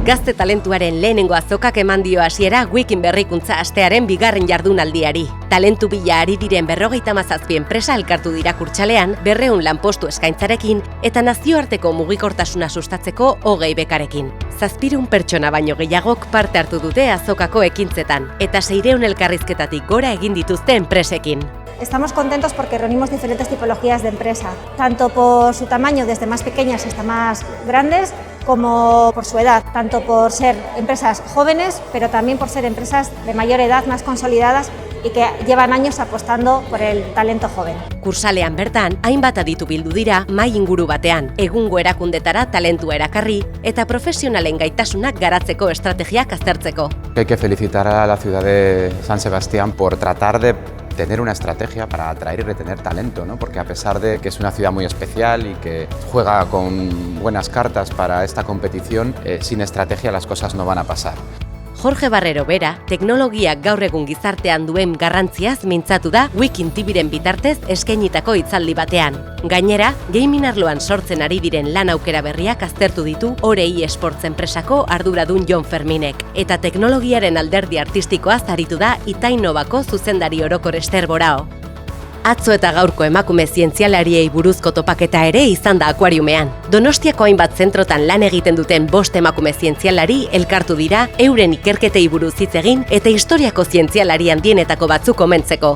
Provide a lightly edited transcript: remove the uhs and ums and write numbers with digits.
Gazte talentuaren lehenengo azokak eman dio hasiera Wikin berrikuntza astearen bigarren jardunaldiari. Talentu bila ari diren 57 enpresa elkartu dira Kurtxalean, 200 lanpostu eskaintzarekin eta nazioarteko mugikortasuna sustatzeko 20 bekarekin. 700 pertsona baino gehiagok parte hartu dute azokako ekintzetan eta 600 elkarrizketatik gora egin dituzte enpresekin. Estamos contentos porque reunimos diferentes tipologías de empresa, tanto por su tamaño, desde más pequeñas hasta más grandes, como por su edad, tanto por ser empresas jóvenes, pero también por ser empresas de mayor edad, más consolidadas y que llevan años apostando por el talento joven. Kurtsalean bertan, hainbat aditu bildu dira mahai inguru batean, egungo erakundetara talentua erakarri eta profesionalen gaitasunak garatzeko estrategiak aztertzeko. Hay que felicitar a la ciudad de San Sebastián por tratar de tener una estrategia para atraer y retener talento, ¿no? Porque a pesar de que es una ciudad muy especial y que juega con buenas cartas para esta competición, sin estrategia las cosas no van a pasar. Jorge Barrero bera, teknologiak gaur egun gizartean duen garrantziaz mintzatu da Wikin TVren bitartez eskainitako hitzaldi batean. Gainera, gaming arloan sortzen ari diren lan aukera berriak aztertu ditu Orei Esports enpresako arduradun Jon Ferminek. Eta teknologiaren alderdi artistikoaz aritu da Itainovako zuzendari orokor Ester Borao. Atzo eta gaurko emakume zientzialariei buruzko topaketa ere izan da akuariumean. Donostiako hainbat zentrotan lan egiten duten 5 emakume zientzialari elkartu dira euren ikerketei buruz hitz egin eta historiako zientzialari handienetako batzuk omentzeko.